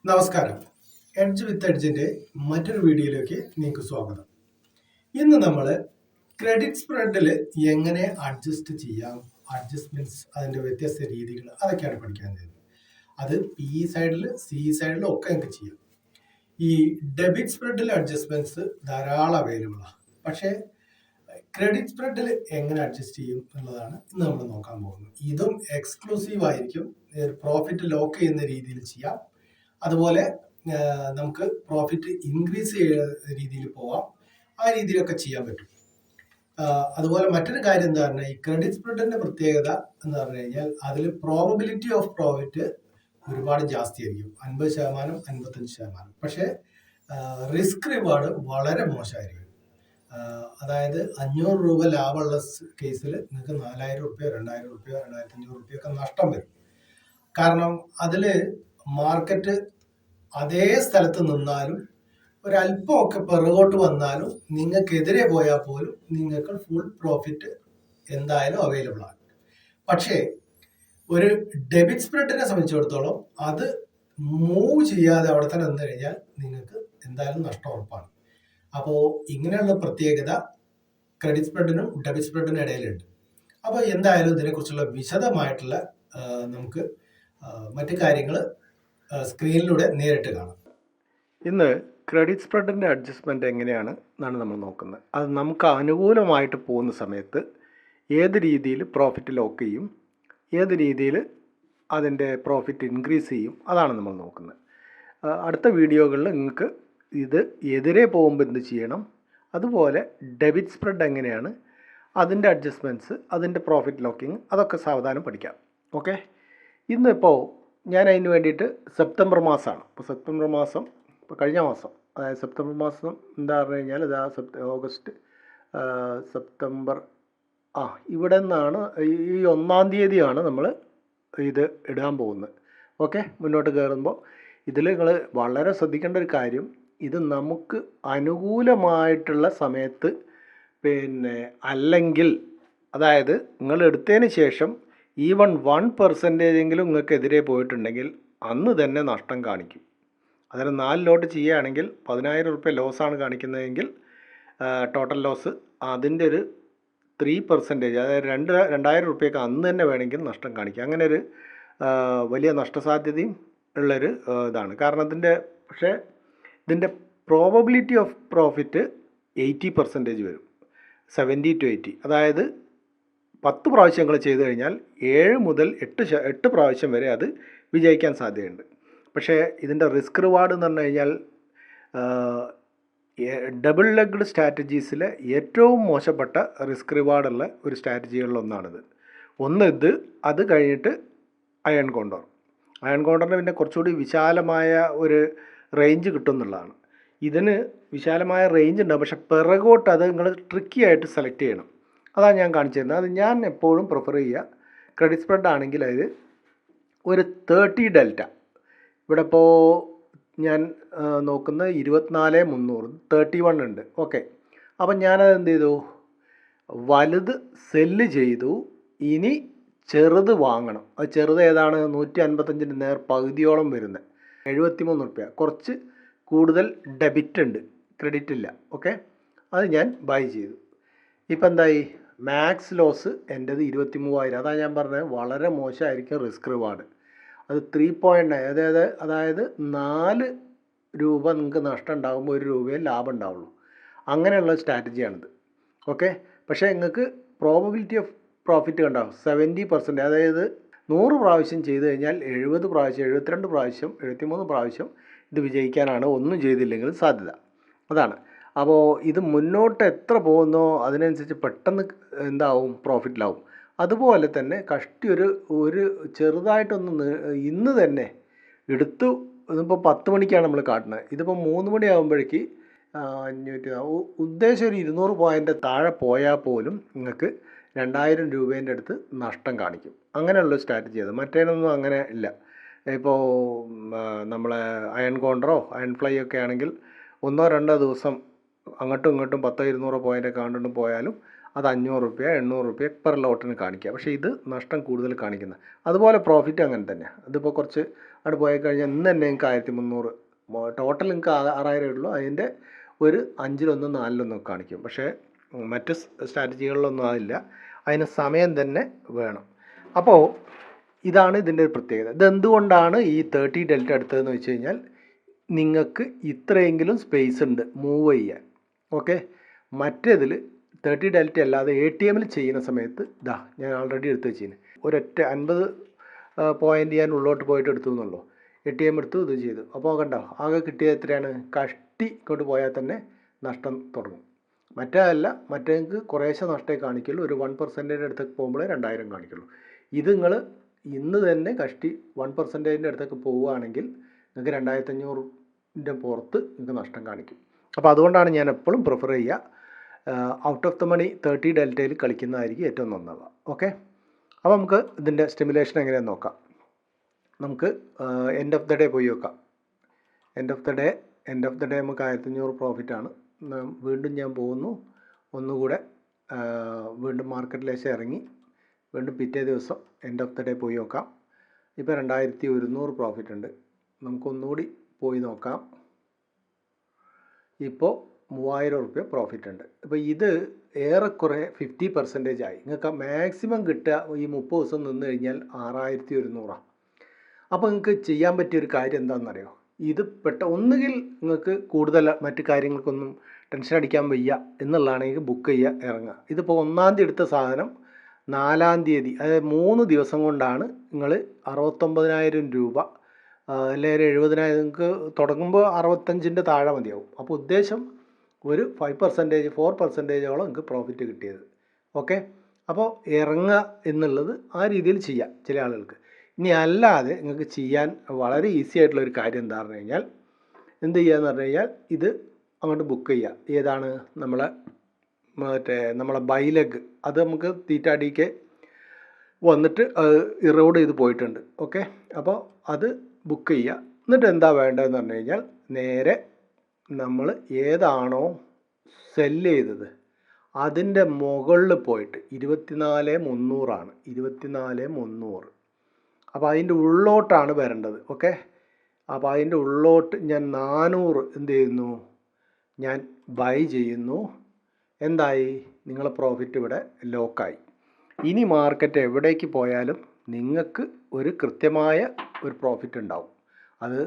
നമസ്കാരം. എഡ്ജ് വിത്ത് എഡ്ജിന്റെ മറ്റൊരു വീഡിയോയിലേക്ക് നിങ്ങൾക്ക് സ്വാഗതം. ഇന്ന് നമ്മൾ ക്രെഡിറ്റ് സ്പ്രെഡിൽ എങ്ങനെ അഡ്ജസ്റ്റ് ചെയ്യാം, അഡ്ജസ്റ്റ്മെന്റ്സ്, അതിന്റെ വ്യത്യസ്ത രീതികൾ, അതൊക്കെയാണ് പഠിക്കാൻ ചെയ്യുന്നത്. അത് പി സൈഡിൽ സി സൈഡിലും ഒക്കെ നമുക്ക് ചെയ്യാം. ഈ ഡെബിറ്റ് സ്പ്രെഡിൽ അഡ്ജസ്റ്റ്മെന്റ്സ് ധാരാളം അവൈലബിൾ ആണ്. പക്ഷേ ക്രെഡിറ്റ് സ്പ്രെഡിൽ എങ്ങനെ അഡ്ജസ്റ്റ് ചെയ്യും എന്നുള്ളതാണ് ഇന്ന് നമ്മൾ നോക്കാൻ പോകുന്നത്. ഇതും എക്സ്ക്ലൂസീവ് ആയിരിക്കും. പ്രോഫിറ്റ് ലോക്ക് ചെയ്യുന്ന രീതിയിൽ ചെയ്യാം. അതുപോലെ നമുക്ക് പ്രോഫിറ്റ് ഇൻക്രീസ് ചെയ്യുന്ന രീതിയിൽ പോവാം. ആ രീതിയിലൊക്കെ ചെയ്യാൻ പറ്റും. അതുപോലെ മറ്റൊരു കാര്യം എന്താ പറഞ്ഞാൽ, ഈ ക്രെഡിറ്റ് സ്പ്രെഡിന്റെ പ്രത്യേകത എന്ന് പറഞ്ഞു കഴിഞ്ഞാൽ അതിൽ പ്രോബബിലിറ്റി ഓഫ് പ്രോഫിറ്റ് ഒരുപാട് ജാസ്തി ആയിരിക്കും, 50%, 55%. പക്ഷേ റിസ്ക് റിവാർഡ് വളരെ മോശമായിരിക്കും. അതായത് 500 രൂപ ലാഭമുള്ള കേസിൽ നിങ്ങൾക്ക് 4000 രൂപയോ 2000 രൂപയോ 2500 രൂപയോ ഒക്കെ നഷ്ടം വരും. കാരണം അതിൽ മാർക്കറ്റ് അതേ സ്ഥലത്ത് നിന്നാലും ഒരല്പമൊക്കെ പിറകോട്ട് വന്നാലും നിങ്ങൾക്കെതിരെ പോയാൽ പോലും നിങ്ങൾക്ക് ഫുൾ പ്രോഫിറ്റ് എന്തായാലും അവൈലബിൾ ആണ്. പക്ഷേ ഒരു ഡെബിറ്റ് സ്പ്രെഡിനെ സംബന്ധിച്ചിടത്തോളം അത് മൂവ് ചെയ്യാതെ അവിടെ തന്നെ നിന്ന് കഴിഞ്ഞാൽ നിങ്ങൾക്ക് എന്തായാലും നഷ്ടം ഉറപ്പാണ്. അപ്പോൾ ഇങ്ങനെയുള്ള പ്രത്യേകത ക്രെഡിറ്റ് സ്പ്രെഡിനും ഡെബിറ്റ് സ്പ്രെഡിനും ഇടയിലുണ്ട്. അപ്പോൾ എന്തായാലും ഇതിനെക്കുറിച്ചുള്ള വിശദമായിട്ടുള്ള നമുക്ക് മറ്റു കാര്യങ്ങൾ സ്ക്രീനിലൂടെ നേരിട്ട് കാണാം. ഇന്ന് ക്രെഡിറ്റ് സ്പ്രെഡിൻ്റെ അഡ്ജസ്റ്റ്മെൻറ്റ് എങ്ങനെയാണ് എന്നാണ് നമ്മൾ നോക്കുന്നത്. അത് നമുക്ക് അനുകൂലമായിട്ട് പോകുന്ന സമയത്ത് ഏത് രീതിയിൽ പ്രോഫിറ്റ് ലോക്ക് ചെയ്യും, ഏത് രീതിയിൽ അതിൻ്റെ പ്രോഫിറ്റ് ഇൻക്രീസ് ചെയ്യും, അതാണ് നമ്മൾ നോക്കുന്നത്. അടുത്ത വീഡിയോകളിൽ നിങ്ങൾക്ക് ഇത് എതിരെ പോകുമ്പോൾ എന്ത് ചെയ്യണം, അതുപോലെ ഡെബിറ്റ് സ്പ്രെഡ് എങ്ങനെയാണ്, അതിൻ്റെ അഡ്ജസ്റ്റ്മെൻറ്റ്സ്, അതിൻ്റെ പ്രോഫിറ്റ് ലോക്കിങ്, അതൊക്കെ സാവധാനം പഠിക്കാം. ഓക്കെ, ഇന്നിപ്പോൾ ഞാൻ അതിന് വേണ്ടിയിട്ട് സെപ്റ്റംബർ മാസമാണ്. ഇപ്പോൾ സെപ്റ്റംബർ മാസം, ഇപ്പോൾ കഴിഞ്ഞ മാസം, അതായത് സെപ്റ്റംബർ മാസം എന്താ പറഞ്ഞു കഴിഞ്ഞാൽ ഇതാ ഓഗസ്റ്റ്, സെപ്റ്റംബർ, ഇവിടെ നിന്നാണ് ഈ 1-ാം തീയതിയാണ് നമ്മൾ ഇത് ഇടാൻ പോകുന്നത്. ഓക്കെ, മുന്നോട്ട് കയറുമ്പോൾ ഇതിൽ നിങ്ങൾ വളരെ ശ്രദ്ധിക്കേണ്ട ഒരു കാര്യം, ഇത് നമുക്ക് അനുകൂലമായിട്ടുള്ള സമയത്ത് അല്ലെങ്കിൽ അതായത് നിങ്ങൾ എടുത്തതിന് ശേഷം ഈവൺ 1% നിങ്ങൾക്കെതിരെ പോയിട്ടുണ്ടെങ്കിൽ അന്ന് തന്നെ നഷ്ടം കാണിക്കും. അതിന് 4 ലോട്ട് ചെയ്യുകയാണെങ്കിൽ 10000 രൂപ ലോസാണ് കാണിക്കുന്നതെങ്കിൽ ടോട്ടൽ ലോസ് അതിൻ്റെ ഒരു 3%, അതായത് 2000 രൂപയൊക്കെ അന്ന് തന്നെ വേണമെങ്കിൽ നഷ്ടം കാണിക്കും. അങ്ങനെ ഒരു വലിയ നഷ്ടസാധ്യതയും ഉള്ളൊരു ഇതാണ്. കാരണം പക്ഷേ ഇതിൻ്റെ പ്രോബബിലിറ്റി ഓഫ് പ്രോഫിറ്റ് 80% വരും, 70 to 80. അതായത് 10 പ്രാവശ്യങ്ങൾ ചെയ്തു കഴിഞ്ഞാൽ 7 മുതൽ 8 പ്രാവശ്യം വരെ അത് വിജയിക്കാൻ സാധ്യതയുണ്ട്. പക്ഷേ ഇതിൻ്റെ റിസ്ക് റിവാർഡ് എന്ന് പറഞ്ഞു കഴിഞ്ഞാൽ ഡബിൾ ലെഗ്ഡ് സ്ട്രാറ്റജീസിലെ ഏറ്റവും മോശപ്പെട്ട റിസ്ക് റിവാർഡുള്ള ഒരു സ്ട്രാറ്റജികളിലൊന്നാണിത്. ഇത്, അത് കഴിഞ്ഞിട്ട് അയൺ കോണ്ടർ. അയൺ കോണ്ടറിന് പിന്നെ കുറച്ചുകൂടി വിശാലമായ ഒരു റേഞ്ച് കിട്ടും എന്നുള്ളതാണ്. ഇതിന് വിശാലമായ റേഞ്ച് ഉണ്ടാകും, പക്ഷേ പിറകോട്ട് അത് നിങ്ങൾ ട്രിക്കി ആയിട്ട് സെലക്ട് ചെയ്യണം. അതാണ് ഞാൻ കാണിച്ചു തരുന്നത്. അത് ഞാൻ എപ്പോഴും പ്രിഫർ ചെയ്യുക. ക്രെഡിറ്റ് സ്പ്രെഡ് ആണെങ്കിൽ അത് ഒരു 30 ഡെൽറ്റ, ഇവിടെ ഇപ്പോൾ ഞാൻ നോക്കുന്ന 24,300, 31 ഉണ്ട്. ഓക്കെ, അപ്പം ഞാനത് എന്ത് ചെയ്തു, വലുത് സെല്ല് ചെയ്തു. ഇനി ചെറുത് വാങ്ങണം. അത് ചെറുത് ഏതാണ്, 155 നേർ പകുതിയോളം വരുന്നത്, 73 രൂപ. കുറച്ച് കൂടുതൽ ഡെബിറ്റ് ഉണ്ട്, ക്രെഡിറ്റ് ഇല്ല. ഓക്കെ, അത് ഞാൻ ബൈ ചെയ്തു. ഇപ്പം എന്തായി, മാക്സ് ലോസ് എൻ്റെത് 23,000. അതാണ് ഞാൻ പറഞ്ഞത്, വളരെ മോശമായിരിക്കും റിസ്ക് റിവാർഡ്. അത് 3.9, അതായത് 4 രൂപ നിങ്ങൾക്ക് നഷ്ടം ഉണ്ടാകുമ്പോൾ 1 രൂപയെ ലാഭം ഉണ്ടാവുള്ളൂ. അങ്ങനെയുള്ള സ്ട്രാറ്റജിയാണിത്. ഓക്കെ, പക്ഷേ നിങ്ങൾക്ക് പ്രോബബിലിറ്റി ഓഫ് പ്രോഫിറ്റ് ഉണ്ടാവും 70%. അതായത് 100 പ്രാവശ്യം ചെയ്ത് കഴിഞ്ഞാൽ 70 പ്രാവശ്യം, 72 പ്രാവശ്യം, 73 പ്രാവശ്യം ഇത് വിജയിക്കാനാണ് ഒന്നും ചെയ്തില്ലെങ്കിൽ സാധ്യത. അതാണ്. അപ്പോൾ ഇത് മുന്നോട്ട് എത്ര പോകുന്നോ അതിനനുസരിച്ച് പെട്ടെന്ന് എന്താവും, പ്രോഫിറ്റിലാവും. അതുപോലെ തന്നെ ഒരു ചെറുതായിട്ടൊന്ന് ഇന്ന് തന്നെ എടുത്തു. ഇതിപ്പോൾ 10 മണിക്കാണ് നമ്മൾ കാട്ടുന്നത്. ഇതിപ്പോൾ 3 മണിയാകുമ്പോഴേക്ക് 500, ഉദ്ദേശം ഒരു 200 പോയിൻ്റ് താഴെ പോയാൽ പോലും നിങ്ങൾക്ക് 2000 രൂപേൻ്റെ അടുത്ത് നഷ്ടം കാണിക്കും. അങ്ങനെയുള്ള സ്ട്രാറ്റജി അത്. മറ്റേനൊന്നും അങ്ങനെ ഇല്ല. ഇപ്പോൾ നമ്മളെ അയൺ കോണ്ടറോ അയൺ ഫ്ലൈ ഒക്കെ ആണെങ്കിൽ 1-2 ദിവസം അങ്ങോട്ടും ഇങ്ങോട്ടും 10-200 പോയിൻ്റൊക്കെ കണ്ടുകൊണ്ട് പോയാലും അത് 500 റുപ്യ 800 റുപ്യ പെർ ലോട്ടിന് കാണിക്കുക. പക്ഷേ ഇത് നഷ്ടം കൂടുതൽ കാണിക്കുന്നത്. അതുപോലെ പ്രോഫിറ്റ് അങ്ങനെ തന്നെ. അതിപ്പോൾ കുറച്ച് അവിടെ പോയി കഴിഞ്ഞാൽ ഇന്ന് തന്നെ നിങ്ങൾക്ക് 1300 ടോട്ടൽ നിങ്ങൾക്ക് 6000 ഉള്ളൂ. അതിൻ്റെ ഒരു 5-1 4-1 കാണിക്കും. പക്ഷേ മറ്റ് സ്ട്രാറ്റജികളിലൊന്നും അതില്ല. അതിന് സമയം തന്നെ വേണം. അപ്പോൾ ഇതാണ് ഇതിൻ്റെ ഒരു പ്രത്യേകത. ഇതെന്തുകൊണ്ടാണ് ഈ 30 ഡെൽറ്റ എടുത്തതെന്ന് വെച്ച് കഴിഞ്ഞാൽ നിങ്ങൾക്ക് ഇത്രയെങ്കിലും സ്പേസ് ഉണ്ട് മൂവ് ചെയ്യാൻ. ഓക്കെ, മറ്റേതിൽ 30 ഡെൽറ്റ അല്ലാതെ ATM ചെയ്യുന്ന സമയത്ത് ഞാൻ ആൾറെഡി എടുത്ത് വെച്ചിന് ഒരൊറ്റ 50 പോയിൻ്റ് ഞാൻ ഉള്ളോട്ട് പോയിട്ട് എടുത്തു എന്നുള്ളൂ. ATM എടുത്തു ഇത് ചെയ്തു. അപ്പോൾ കണ്ടോ ആകെ കിട്ടിയത് എത്രയാണ്? കഷ്ടി ഇങ്ങോട്ട് പോയാൽ തന്നെ നഷ്ടം തുടങ്ങും. മറ്റേക്ക് കുറേശ്ശെ നഷ്ടമേ കാണിക്കുള്ളൂ. ഒരു 1% അടുത്തേക്ക് പോകുമ്പോഴേ 2000 കാണിക്കുള്ളൂ. ഇത് നിങ്ങൾ ഇന്ന് തന്നെ കഷ്ടി 1% അടുത്തേക്ക് പോവുകയാണെങ്കിൽ നിങ്ങൾക്ക് 2500 പുറത്ത് നിങ്ങൾക്ക് നഷ്ടം കാണിക്കും. അപ്പോൾ അതുകൊണ്ടാണ് ഞാൻ എപ്പോഴും പ്രിഫർ ചെയ്യുക ഔട്ട് ഓഫ് ദ മണി 30 ഡെൽറ്റയിൽ കളിക്കുന്നതായിരിക്കും ഏറ്റവും നന്നാവുക. ഓക്കെ, അപ്പോൾ നമുക്ക് ഇതിൻ്റെ സ്റ്റിമുലേഷൻ എങ്ങനെയാണെന്ന് നോക്കാം. നമുക്ക് എൻഡ് ഓഫ് ദ ഡേ പോയി നോക്കാം. എൻഡ് ഓഫ് ദ ഡേ നമുക്ക് 1500 പ്രോഫിറ്റാണ്. വീണ്ടും ഞാൻ പോകുന്നു, ഒന്നുകൂടെ വീണ്ടും മാർക്കറ്റിലേക്ക് ഇറങ്ങി വീണ്ടും പിറ്റേ ദിവസം എൻഡ് ഓഫ് ദ ഡേ പോയി നോക്കാം. ഇപ്പോൾ 2100 പ്രോഫിറ്റ് ഉണ്ട്. നമുക്കൊന്നുകൂടി പോയി നോക്കാം. ഇപ്പോൾ 3000 റുപ്യ പ്രോഫിറ്റ് ഉണ്ട്. ഇപ്പോൾ ഇത് ഏറെക്കുറെ 50% ആയി. നിങ്ങൾക്ക് മാക്സിമം കിട്ടുക ഈ 30 ദിവസം നിന്ന് കഴിഞ്ഞാൽ 6100. അപ്പോൾ നിങ്ങൾക്ക് ചെയ്യാൻ പറ്റിയൊരു കാര്യം എന്താണെന്നറിയോ? ഇത് ഒന്നുകിൽ നിങ്ങൾക്ക് കൂടുതൽ മറ്റു കാര്യങ്ങൾക്കൊന്നും ടെൻഷൻ അടിക്കാൻ വയ്യ എന്നുള്ളതാണെങ്കിൽ ബുക്ക് ചെയ്യുക, ഇറങ്ങുക. ഇതിപ്പോൾ 1-ാം തീയതി എടുത്ത സാധനം 4-ാം തീയതി, അതായത് 3 ദിവസം കൊണ്ടാണ് നിങ്ങൾ 69,000 രൂപ അല്ലെങ്കിൽ 70,000. നിങ്ങൾക്ക് തുടങ്ങുമ്പോൾ 65ൻ്റെ താഴെ മതിയാവും. അപ്പോൾ ഉദ്ദേശം ഒരു 5% 4%ഓളം നിങ്ങൾക്ക് പ്രോഫിറ്റ് കിട്ടിയത്. ഓക്കെ, അപ്പോൾ ഇറങ്ങുക എന്നുള്ളത് ആ രീതിയിൽ ചെയ്യാം ചില ആളുകൾക്ക്. ഇനി അല്ലാതെ നിങ്ങൾക്ക് ചെയ്യാൻ വളരെ ഈസി ആയിട്ടുള്ളൊരു കാര്യം എന്താണെന്ന് പറഞ്ഞു കഴിഞ്ഞാൽ എന്ത് ചെയ്യുക എന്ന് പറഞ്ഞു കഴിഞ്ഞാൽ ഇത് അങ്ങോട്ട് ബുക്ക് ചെയ്യുക. ഏതാണ്? നമ്മളെ ബൈലെഗ്. അത് നമുക്ക് തീറ്റാടിക്ക് വന്നിട്ട് ഇറോഡ് ചെയ്ത് പോയിട്ടുണ്ട്. ഓക്കെ, അപ്പോൾ അത് ബുക്ക് ചെയ്യുക. എന്നിട്ട് എന്താ വേണ്ടതെന്ന് പറഞ്ഞു കഴിഞ്ഞാൽ നേരെ നമ്മൾ ഏതാണോ സെല്ല് ചെയ്തത് അതിൻ്റെ മുകളിൽ പോയിട്ട് 24,300 24,300. അപ്പോൾ അതിൻ്റെ ഉള്ളോട്ടാണ് വരേണ്ടത്. ഓക്കെ, അപ്പോൾ അതിൻ്റെ ഉള്ളോട്ട് ഞാൻ 400 എന്ത് ചെയ്യുന്നു? ഞാൻ ബൈ ചെയ്യുന്നു. എന്തായി? നിങ്ങളെ പ്രോഫിറ്റ് ഇവിടെ ലോക്കായി. ഇനി മാർക്കറ്റ് എവിടേക്ക് പോയാലും നിങ്ങൾക്ക് ഒരു കൃത്യമായ ഒരു പ്രോഫിറ്റ് ഉണ്ടാവും. അത്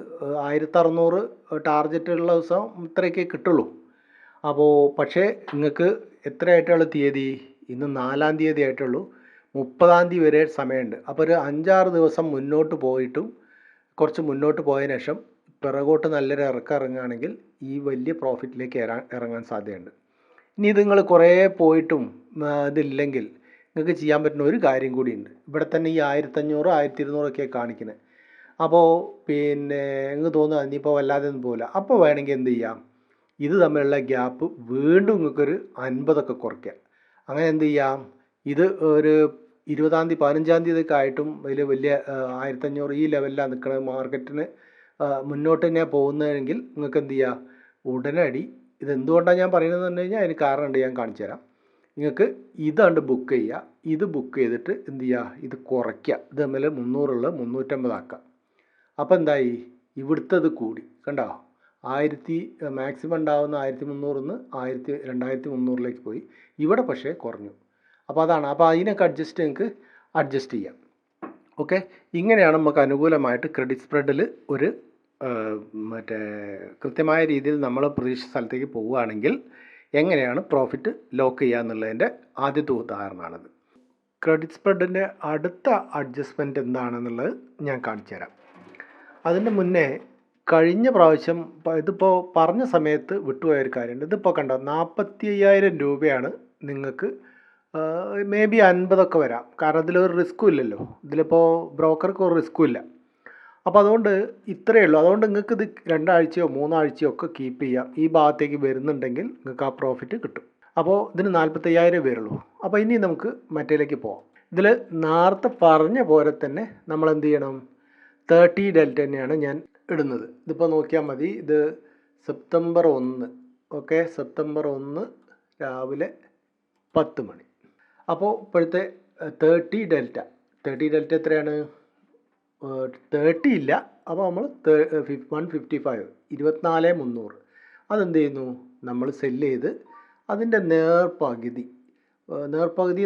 1600 ടാർഗറ്റ് ഉള്ള ദിവസം ഇത്രയൊക്കെ കിട്ടുള്ളൂ. അപ്പോൾ പക്ഷേ നിങ്ങൾക്ക് എത്രയായിട്ടുള്ള തീയതി? ഇന്ന് 4-ാം തീയതി ആയിട്ടുള്ളൂ. 30-ാം തീയതി വരെ സമയമുണ്ട്. അപ്പോൾ ഒരു 5-6 ദിവസം മുന്നോട്ട് പോയിട്ടും കുറച്ച് മുന്നോട്ട് പോയതിനു ശേഷം പിറകോട്ട് നല്ലൊരു ഇറങ്ങുകയാണെങ്കിൽ ഈ വലിയ പ്രോഫിറ്റിലേക്ക് ഇറങ്ങാൻ സാധ്യതയുണ്ട്. ഇനി ഇത് നിങ്ങൾ കുറേ പോയിട്ടും ഇതില്ലെങ്കിൽ നിങ്ങൾക്ക് ചെയ്യാൻ പറ്റുന്ന ഒരു കാര്യം കൂടിയുണ്ട്. ഇവിടെ തന്നെ ഈ 1500 1200 കാണിക്കുന്നത്. അപ്പോൾ നിങ്ങൾക്ക് തോന്നുക ഇനിയിപ്പോൾ വല്ലാതെ ഒന്നും പോകില്ല. അപ്പോൾ വേണമെങ്കിൽ എന്ത് ചെയ്യാം? ഇത് തമ്മിലുള്ള ഗ്യാപ്പ് വീണ്ടും നിങ്ങൾക്കൊരു 50 കുറയ്ക്കുക. അങ്ങനെ എന്ത് ചെയ്യാം? ഇത് ഒരു 20-ാം തീയതി 15-ാം തീയതി ആയിട്ടും വലിയ 1500 ഈ ലെവലിലാണ് നിൽക്കുന്നത്. മാർക്കറ്റിന് മുന്നോട്ട് തന്നെ പോകുന്നതെങ്കിൽ നിങ്ങൾക്ക് എന്ത് ചെയ്യുക? ഉടനടി ഇതെന്തുകൊണ്ടാണ് ഞാൻ പറയുന്നത് പറഞ്ഞു കഴിഞ്ഞാൽ അതിന് കാരണമുണ്ട്, ഞാൻ കാണിച്ചു തരാം. നിങ്ങൾക്ക് ഇതാണ്ട് ബുക്ക് ചെയ്യുക. ഇത് ബുക്ക് ചെയ്തിട്ട് എന്ത് ചെയ്യുക? ഇത് കുറയ്ക്കുക. ഇത് തമ്മിൽ 300 350 ആക്കുക. അപ്പോൾ എന്തായി? ഇവിടുത്തത് കൂടി കണ്ടോ? മാക്സിമം ഉണ്ടാകുന്ന 1300 2300 പോയി. ഇവിടെ പക്ഷേ കുറഞ്ഞു. അപ്പോൾ അതാണ്. അപ്പോൾ അതിനൊക്കെ നിങ്ങൾക്ക് അഡ്ജസ്റ്റ് ചെയ്യാം. ഓക്കെ, ഇങ്ങനെയാണ് നമുക്ക് അനുകൂലമായിട്ട് ക്രെഡിറ്റ് സ്പ്രെഡിൽ ഒരു കൃത്യമായ രീതിയിൽ നമ്മൾ പ്രതീക്ഷിച്ച സ്ഥലത്തേക്ക് പോവുകയാണെങ്കിൽ എങ്ങനെയാണ് പ്രോഫിറ്റ് ലോക്ക് ചെയ്യുക എന്നുള്ളതിൻ്റെ ആദ്യത്തെ ഉദാഹരണമാണിത്. ക്രെഡിറ്റ് സ്പ്രെഡിൻ്റെ അടുത്ത അഡ്ജസ്റ്റ്മെൻറ്റ് എന്താണെന്നുള്ളത് ഞാൻ കാണിച്ചു തരാം. അതിൻ്റെ മുന്നേ കഴിഞ്ഞ പ്രാവശ്യം ഇതിപ്പോൾ പറഞ്ഞ സമയത്ത് വിട്ടുപോയൊരു കാര്യമുണ്ട്. ഇതിപ്പോൾ കണ്ടോ 45,000 രൂപയാണ് നിങ്ങൾക്ക് മേ ബി 50 വരാം. കാരണം ഇതിലൊരു റിസ്ക്കും ഇല്ലല്ലോ. ഇതിലിപ്പോൾ ബ്രോക്കർക്ക് ഒരു റിസ്ക്കും ഇല്ല. അപ്പോൾ അതുകൊണ്ട് ഇത്രയേ ഉള്ളൂ. അതുകൊണ്ട് നിങ്ങൾക്ക് ഇത് 2 ആഴ്ചയോ 3 ആഴ്ചയോ ഒക്കെ കീപ്പ് ചെയ്യാം. ഈ ഭാഗത്തേക്ക് വരുന്നുണ്ടെങ്കിൽ നിങ്ങൾക്ക് ആ പ്രോഫിറ്റ് കിട്ടും. അപ്പോൾ ഇതിന് 45,000 വരുള്ളൂ. അപ്പോൾ ഇനി നമുക്ക് മറ്റേലേക്ക് പോകാം. ഇതിൽ നേരത്തെ പറഞ്ഞ പോലെ തന്നെ നമ്മൾ എന്ത് ചെയ്യണം? 30 ഡെൽറ്റ തന്നെയാണ് ഞാൻ ഇടുന്നത്. ഇതിപ്പോൾ നോക്കിയാൽ മതി. ഇത് സെപ്റ്റംബർ 1. ഓക്കെ, സെപ്റ്റംബർ 1 രാവിലെ 10 മണി. അപ്പോൾ ഇപ്പോഴത്തെ 30 ഡെൽറ്റ എത്രയാണ്? 30 ഇല്ല. അപ്പോൾ നമ്മൾ 155 24,300 അതെന്ത് ചെയ്യുന്നു? നമ്മൾ സെല്ല് ചെയ്ത് അതിൻ്റെ നേർപകുതി എന്ന്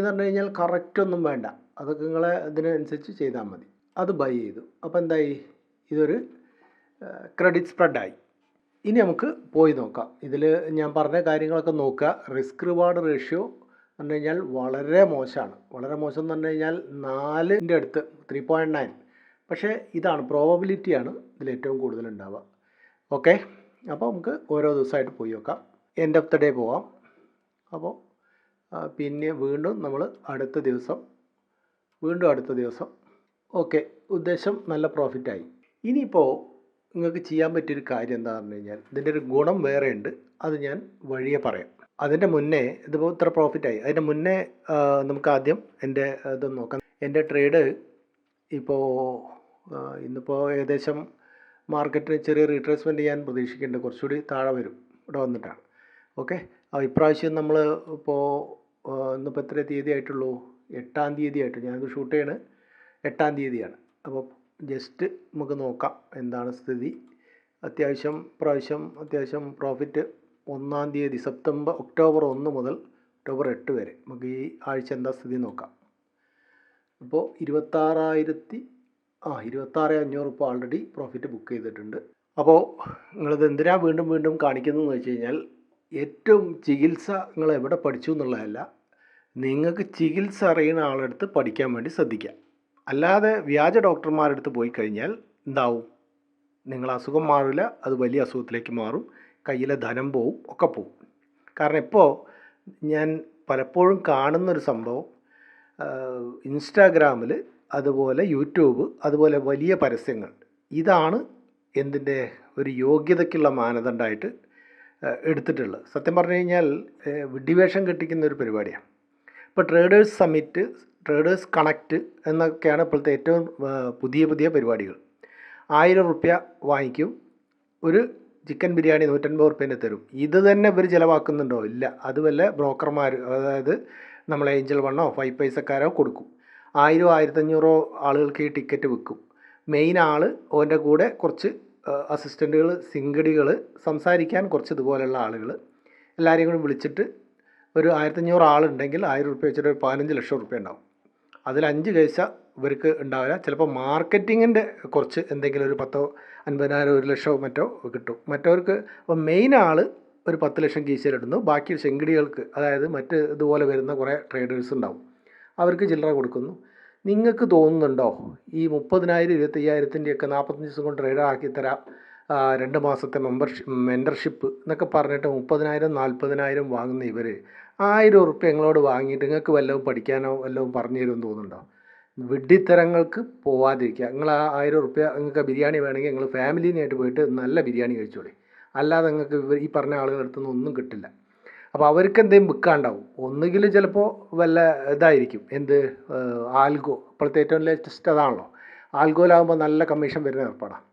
പറഞ്ഞു കഴിഞ്ഞാൽ കറക്റ്റൊന്നും വേണ്ട, അതൊക്കെ നിങ്ങളെ ഇതിനനുസരിച്ച് ചെയ്താൽ മതി. അത് ബൈ ചെയ്തു. അപ്പോൾ എന്തായി? ഇതൊരു ക്രെഡിറ്റ് സ്പ്രെഡായി. ഇനി നമുക്ക് പോയി നോക്കാം. ഇതിൽ ഞാൻ പറഞ്ഞ കാര്യങ്ങളൊക്കെ നോക്കുക. റിസ്ക് റിവാർഡ് റേഷ്യോ എന്ന് പറഞ്ഞു കഴിഞ്ഞാൽ വളരെ മോശമാണ്. വളരെ മോശം എന്ന് പറഞ്ഞു കഴിഞ്ഞാൽ 4ൻ്റെ അടുത്ത് 3.9. പക്ഷേ ഇതാണ് പ്രോബബിലിറ്റിയാണ് ഇതിൽ ഏറ്റവും കൂടുതൽ ഉണ്ടാവുക. ഓക്കെ, അപ്പോൾ നമുക്ക് ഓരോ ദിവസമായിട്ട് പോയി നോക്കാം. എൻഡ് ഓഫ് ദ ഡേ പോവാം. അപ്പോൾ പിന്നെ വീണ്ടും നമ്മൾ അടുത്ത ദിവസം. ഓക്കെ, ഉദ്ദേശം നല്ല പ്രോഫിറ്റായി. ഇനിയിപ്പോൾ നിങ്ങൾക്ക് ചെയ്യാൻ പറ്റിയൊരു കാര്യം എന്താണെന്ന് പറഞ്ഞു കഴിഞ്ഞാൽ, ഇതിൻ്റെ ഒരു ഗുണം വേറെ ഉണ്ട്. അത് ഞാൻ വഴിയെ പറയാം. അതിൻ്റെ മുന്നേ ഇതിപ്പോൾ ഇത്ര പ്രോഫിറ്റായി. അതിൻ്റെ മുന്നേ നമുക്ക് ആദ്യം എൻ്റെ ഇതൊന്ന് നോക്കാം. എൻ്റെ ട്രേഡ് ഇപ്പോൾ ഇന്നിപ്പോൾ ഏകദേശം മാർക്കറ്റിന് ചെറിയ റീട്രേസ്മെൻറ്റ് ഞാൻ പ്രതീക്ഷിക്കുന്നുണ്ട്. കുറച്ചുകൂടി താഴെ വരും ഇവിടെ വന്നിട്ടാണ്. ഓക്കെ, ഇപ്രാവശ്യം നമ്മൾ ഇപ്പോൾ ഇന്നിപ്പോൾ എത്ര തീയതി ആയിട്ടുള്ളൂ? 8-ാം തീയതി ആയിട്ട്. ഞാനത് ഷൂട്ട് ചെയ്യണത് 8-ാം തീയതിയാണ്. അപ്പോൾ ജസ്റ്റ് നമുക്ക് നോക്കാം എന്താണ് സ്ഥിതി. അത്യാവശ്യം പ്രോഫിറ്റ് 1-ാം തീയതി ഒക്ടോബർ 1 മുതൽ ഒക്ടോബർ 8 വരെ നമുക്ക് ഈ ആഴ്ച എന്താ സ്ഥിതി നോക്കാം. ഇപ്പോൾ 26,500 ഇപ്പോൾ ആൾറെഡി പ്രോഫിറ്റ് ബുക്ക് ചെയ്തിട്ടുണ്ട്. അപ്പോൾ നിങ്ങളിത് എന്തിനാണ് വീണ്ടും കാണിക്കുന്നതെന്ന് വെച്ച് കഴിഞ്ഞാൽ, ഏറ്റവും ചികിത്സ നിങ്ങൾ എവിടെ പഠിച്ചു എന്നുള്ളതല്ല, നിങ്ങൾക്ക് ചികിത്സ അറിയുന്ന ആളെടുത്ത് പഠിക്കാൻ വേണ്ടി ശ്രദ്ധിക്കുക. അല്ലാതെ വ്യാജ ഡോക്ടർമാരുടെ അടുത്ത് പോയി കഴിഞ്ഞാൽ എന്താവും? നിങ്ങൾ അസുഖം മാറില്ല, അത് വലിയ അസുഖത്തിലേക്ക് മാറും, കയ്യിലെ ധനം പോവും, ഒക്കെ പോവും. കാരണം ഇപ്പോൾ ഞാൻ പലപ്പോഴും കാണുന്നൊരു സംഭവം, ഇൻസ്റ്റാഗ്രാമിൽ അതുപോലെ യൂട്യൂബ് അതുപോലെ വലിയ പരസ്യങ്ങൾ, ഇതാണ് എന്തിൻ്റെ ഒരു യോഗ്യതയ്ക്കുള്ള മാനദണ്ഡമായിട്ട് എടുത്തിട്ടുള്ളത്. സത്യം പറഞ്ഞു കഴിഞ്ഞാൽ വിഡ്ഢിവേഷം കെട്ടിക്കുന്ന ഒരു പരിപാടിയാണ്. ഇപ്പോൾ ട്രേഡേഴ്സ് സമ്മിറ്റ്, ട്രേഡേഴ്സ് കണക്റ്റ് എന്നൊക്കെയാണ് ഇപ്പോഴത്തെ ഏറ്റവും പുതിയ പരിപാടികൾ. 1000 റുപ്യ വാങ്ങിക്കും, ഒരു ചിക്കൻ ബിരിയാണി 150 റുപ്യേൻ്റെ തരും. ഇത് തന്നെ ഇവർ ചിലവാക്കുന്നുണ്ടോ? ഇല്ല. അത് വല്ല ബ്രോക്കർമാർ, അതായത് നമ്മളെ ഏഞ്ചൽ വണ്ണോ 5 പൈസക്കാരോ കൊടുക്കും. 1000-1500 ആളുകൾക്ക് ഈ ടിക്കറ്റ് വിൽക്കും. മെയിൻ ആൾ, ഓൻ്റെ കൂടെ കുറച്ച് അസിസ്റ്റൻറ്റുകൾ, സിംഗടികൾ, സംസാരിക്കാൻ കുറച്ച് ഇതുപോലെയുള്ള ആളുകൾ, എല്ലാവരെയും കൂടി വിളിച്ചിട്ട് ഒരു 1500 ആളുണ്ടെങ്കിൽ 1000 റുപ്യ വെച്ചിട്ട് ഒരു 15 ലക്ഷം റുപ്യ ഉണ്ടാവും. അതിൽ 5 പൈസ ഇവർക്ക് ഉണ്ടാവില്ല. ചിലപ്പോൾ മാർക്കറ്റിങ്ങിൻ്റെ കുറച്ച് എന്തെങ്കിലും ഒരു 10,000, 50,000, 1 ലക്ഷമോ മറ്റോ കിട്ടും മറ്റവർക്ക്. അപ്പോൾ മെയിൻ ആൾ ഒരു 10 ലക്ഷം കീശയിലിടുന്നു. ബാക്കി ചെങ്കിടികൾക്ക്, അതായത് മറ്റ് ഇതുപോലെ വരുന്ന കുറേ ട്രേഡേഴ്സ് ഉണ്ടാവും, അവർക്ക് ചില്ലറ കൊടുക്കുന്നു. നിങ്ങൾക്ക് തോന്നുന്നുണ്ടോ ഈ 30,000, 25,000ൻ്റെയൊക്കെ 45 ദിവസം കൊണ്ട് ട്രേഡർ ആക്കി തരാം, 2 മാസത്തെ മെൻറ്റർഷിപ്പ് എന്നൊക്കെ പറഞ്ഞിട്ട് 30,000, 40,000 വാങ്ങുന്ന ഇവർ 1000 റുപ്യ നിങ്ങളോട് വാങ്ങിയിട്ട് നിങ്ങൾക്ക് വല്ലതും പഠിക്കാനോ വല്ലതും പറഞ്ഞു തരുമെന്ന് തോന്നുന്നുണ്ടോ? വിഡ്ഢിത്തരങ്ങൾക്ക് പോവാതിരിക്കുക. നിങ്ങൾ ആ 1000 റുപ്യ, നിങ്ങൾക്ക് ബിരിയാണി വേണമെങ്കിൽ നിങ്ങൾ ഫാമിലീനായിട്ട് പോയിട്ട് നല്ല ബിരിയാണി കഴിച്ചോളി. അല്ലാതെ നിങ്ങൾക്ക് ഈ പറഞ്ഞ ആളുകളുടെ അടുത്തൊന്നും ഒന്നും കിട്ടില്ല. അപ്പോൾ അവർക്ക് എന്തെങ്കിലും വിൽക്കാണ്ടാവും. ഒന്നുകിൽ ചിലപ്പോൾ വല്ല ഇതായിരിക്കും, ആൽഗോ. ഇപ്പോഴത്തെ ഏറ്റവും ലേറ്റസ്റ്റ് അതാണല്ലോ. ആൽഗോയിലാകുമ്പോൾ നല്ല കമ്മീഷൻ വരുന്ന ഏർപ്പാടാണ്.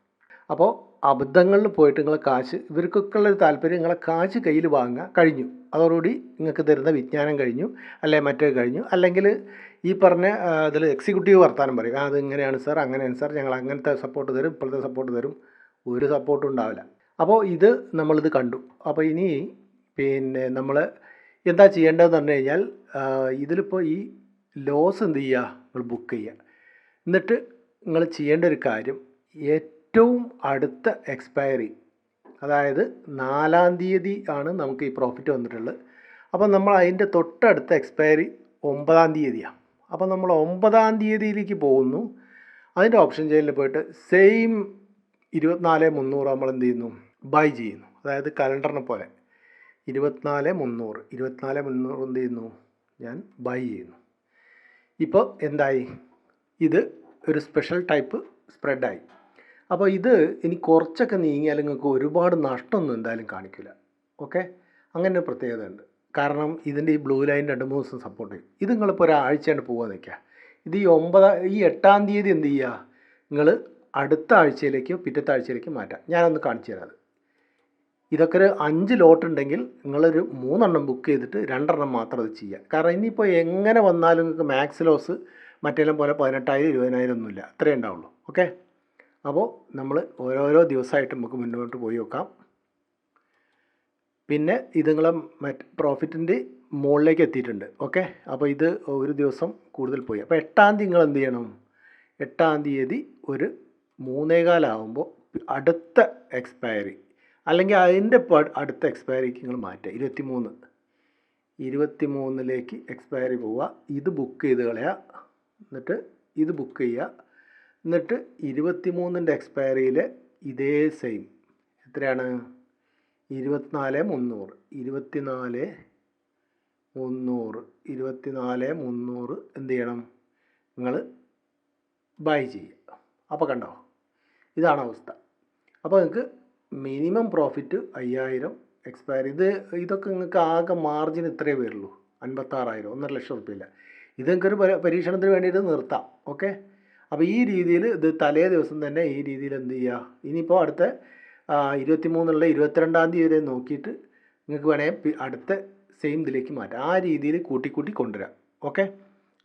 അപ്പോൾ അബദ്ധങ്ങളിൽ പോയിട്ട് നിങ്ങളെ കാശ്, ഇവർക്കൊക്കെ ഉള്ളൊരു താല്പര്യം നിങ്ങളെ കാശ് കയ്യിൽ വാങ്ങുക, കഴിഞ്ഞു. അതോടുകൂടി നിങ്ങൾക്ക് തരുന്ന വിജ്ഞാനം കഴിഞ്ഞു, അല്ലെങ്കിൽ മറ്റേ കഴിഞ്ഞു. അല്ലെങ്കിൽ ഈ പറഞ്ഞ ഇതിൽ എക്സിക്യൂട്ടീവ് വർത്താനം പറയും, അത് ഇങ്ങനെയാണ് സാർ, അങ്ങനെയാണ് സാർ, ഞങ്ങൾ അങ്ങനത്തെ സപ്പോർട്ട് തരും, ഇപ്പോഴത്തെ സപ്പോർട്ട് തരും. ഒരു സപ്പോർട്ടും ഉണ്ടാവില്ല. അപ്പോൾ നമ്മളിത് കണ്ടു. അപ്പോൾ ഇനി പിന്നെ നമ്മൾ എന്താ ചെയ്യേണ്ടതെന്ന് പറഞ്ഞു കഴിഞ്ഞാൽ, ഇതിലിപ്പോൾ ഈ ലോസ് എന്ത് ചെയ്യുക? നിങ്ങൾ ബുക്ക് ചെയ്യുക. എന്നിട്ട് നിങ്ങൾ ചെയ്യേണ്ട ഒരു കാര്യം, ഏറ്റവും അടുത്ത എക്സ്പയറി, അതായത് 4-ാം തീയതി ആണ് നമുക്ക് ഈ പ്രോഫിറ്റ് വന്നിട്ടുള്ളത്. അപ്പോൾ നമ്മൾ അതിൻ്റെ തൊട്ടടുത്ത എക്സ്പയറി 9-ാം തീയതിയാണ്. അപ്പോൾ നമ്മൾ 9-ാം തീയതിയിലേക്ക് പോകുന്നു. അതിൻ്റെ ഓപ്ഷൻ ചെയിനിൽ പോയിട്ട് സെയിം 24,300 നമ്മൾ എന്ത് ചെയ്യുന്നു? ബൈ ചെയ്യുന്നു. അതായത് കലണ്ടറിനെ പോലെ 24,300 എന്ത് ചെയ്യുന്നു? ഞാൻ ബൈ ചെയ്യുന്നു. ഇപ്പോൾ എന്തായി? ഇത് ഒരു സ്പെഷ്യൽ ടൈപ്പ് സ്പ്രെഡായി. അപ്പോൾ ഇനി കുറച്ചൊക്കെ നീങ്ങിയാൽ നിങ്ങൾക്ക് ഒരുപാട് നഷ്ടമൊന്നും എന്തായാലും കാണിക്കില്ല. ഓക്കെ, അങ്ങനെ ഒരു പ്രത്യേകത ഉണ്ട്. കാരണം ഇതിൻ്റെ ഈ ബ്ലൂ ലൈൻ 2-3 ദിവസം സപ്പോർട്ട് ചെയ്യും. ഇത് നിങ്ങളിപ്പോൾ ഒരാഴ്ചയാണ് പോകാൻ നിൽക്കുക. ഇത് ഈ 8-ാം തീയതി എന്ത് ചെയ്യുക? നിങ്ങൾ അടുത്ത ആഴ്ചയിലേക്കോ പിറ്റത്തെ ആഴ്ചയിലേക്കോ മാറ്റാം. ഞാനൊന്ന് കാണിച്ചു തരാം. ഇതൊക്കെ ഒരു 5 ലോട്ട് ഉണ്ടെങ്കിൽ നിങ്ങളൊരു 3 എണ്ണം ബുക്ക് ചെയ്തിട്ട് 2 എണ്ണം മാത്രം അത് ചെയ്യുക. കാരണം ഇനിയിപ്പോൾ എങ്ങനെ വന്നാലും നിങ്ങൾക്ക് മാക്സ് ലോസ് മറ്റേലും പോലെ 18,000 20,000 ഒന്നുമില്ല, അത്രയേ ഉണ്ടാവുള്ളൂ. ഓക്കെ, അപ്പോൾ നമ്മൾ ഓരോരോ ദിവസമായിട്ട് നമുക്ക് മുന്നോട്ട് പോയി നോക്കാം. പിന്നെ ഇത് നിങ്ങളെ പ്രോഫിറ്റിൻ്റെ മുകളിലേക്ക് എത്തിയിട്ടുണ്ട്. ഓക്കെ, അപ്പോൾ ഇത് ഒരു ദിവസം കൂടുതൽ പോയി. അപ്പോൾ 8-ാം തീയതി നിങ്ങൾ എന്ത് ചെയ്യണം? 8-ാം തീയതി ഒരു 3:15 ആകുമ്പോൾ അടുത്ത എക്സ്പയറി അല്ലെങ്കിൽ അതിൻ്റെ അടുത്ത എക്സ്പയറിക്ക് നിങ്ങൾ മാറ്റുക. 23-ലേക്ക് എക്സ്പയറി പോവുക. ഇത് ബുക്ക് ചെയ്ത് കളയുക. എന്നിട്ട് ഇത് ബുക്ക് ചെയ്യുക. എന്നിട്ട് 23-ൻ്റെ എക്സ്പയറിയിൽ ഇതേ സെയിം എത്രയാണ്? 24,300 24,300 എന്ത് ചെയ്യണം? നിങ്ങൾ ബൈ ചെയ്യുക. അപ്പോൾ കണ്ടോ, ഇതാണ് അവസ്ഥ. അപ്പോൾ നിങ്ങൾക്ക് മിനിമം പ്രോഫിറ്റ് 5,000 എക്സ്പയർ. ഇതൊക്കെ നിങ്ങൾക്ക് ആകെ മാർജിൻ ഇത്രയേ വരുള്ളൂ, 56,000, 1.5 ലക്ഷം റുപ്യയില്ല. ഇത് നിങ്ങൾക്കൊരു പരീക്ഷണത്തിന് വേണ്ടിയിട്ട് നിർത്താം. ഓക്കെ, അപ്പോൾ ഈ രീതിയിൽ ഇത് തലേ ദിവസം തന്നെ ഈ രീതിയിൽ എന്ത് ചെയ്യുക? ഇനിയിപ്പോൾ അടുത്ത 23 22-ാം തീയതി വരെ നോക്കിയിട്ട് നിങ്ങൾക്ക് വേണമെങ്കിൽ അടുത്ത സെയിം ഇതിലേക്ക് മാറ്റാം. ആ രീതിയിൽ കൂട്ടി കൊണ്ടുവരാം. ഓക്കെ,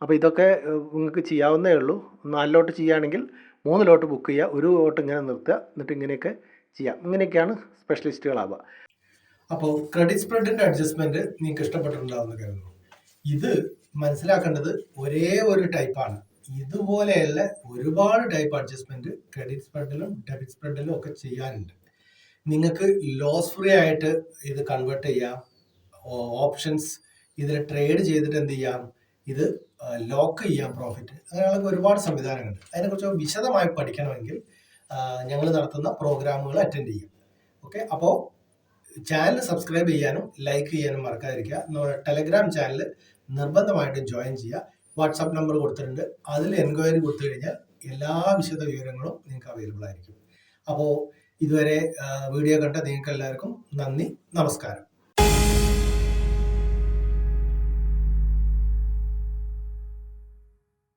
അപ്പോൾ ഇതൊക്കെ നിങ്ങൾക്ക് ചെയ്യാവുന്നേ ഉള്ളൂ. 4 ലോട്ട് ചെയ്യുകയാണെങ്കിൽ 3 ലോട്ട് ബുക്ക് ചെയ്യുക, 1 ലോട്ട് ഇങ്ങനെ നിർത്തുക, എന്നിട്ട് ഇങ്ങനെയൊക്കെ ചെയ്യാം. ഇങ്ങനെയൊക്കെയാണ് സ്പെഷ്യലിസ്റ്റുകളാവുക. അപ്പോൾ ക്രെഡിറ്റ് സ്പ്രെഡിന്റെ അഡ്ജസ്റ്റ്മെന്റ് നിങ്ങൾക്ക് ഇഷ്ടപ്പെട്ടിട്ടുണ്ടാവുമെന്ന് കരുതുന്നു. ഇത് മനസ്സിലാക്കേണ്ടത് ഒരേ ഒരു ടൈപ്പാണ്. ഇതുപോലെയുള്ള ഒരുപാട് ടൈപ്പ് അഡ്ജസ്റ്റ്മെന്റ് ക്രെഡിറ്റ് സ്പ്രെഡിലും ഡെബിറ്റ് സ്പ്രെഡിലും ഒക്കെ ചെയ്യാനുണ്ട്. നിങ്ങൾക്ക് ലോസ് ഫ്രീ ആയിട്ട് ഇത് കൺവേർട്ട് ചെയ്യാം. ഓപ്ഷൻസ് ഇതിൽ ട്രേഡ് ചെയ്തിട്ട് എന്ത് ചെയ്യാം? ഇത് ലോക്ക് ചെയ്യാം പ്രോഫിറ്റ്. അങ്ങനെയുള്ള ഒരുപാട് സംവിധാനങ്ങളുണ്ട്. അതിനെക്കുറിച്ച് വിശദമായി പഠിക്കണമെങ്കിൽ ഞങ്ങൾ നടത്തുന്ന പ്രോഗ്രാമുകൾ അറ്റൻഡ് ചെയ്യും. ഓക്കെ, അപ്പോൾ ചാനൽ സബ്സ്ക്രൈബ് ചെയ്യാനും ലൈക്ക് ചെയ്യാനും മറക്കാതിരിക്കുക. നമ്മുടെ ടെലഗ്രാം ചാനൽ നിർബന്ധമായിട്ടും ജോയിൻ ചെയ്യുക. വാട്സാപ്പ് നമ്പർ കൊടുത്തിട്ടുണ്ട്, അതിൽ എൻക്വയറി കൊടുത്തു കഴിഞ്ഞാൽ എല്ലാ വിശദ വിവരങ്ങളും നിങ്ങൾക്ക് അവൈലബിൾ ആയിരിക്കും. അപ്പോൾ ഇതുവരെ വീഡിയോ കണ്ട നിങ്ങൾക്ക് എല്ലാവർക്കും നന്ദി, നമസ്കാരം.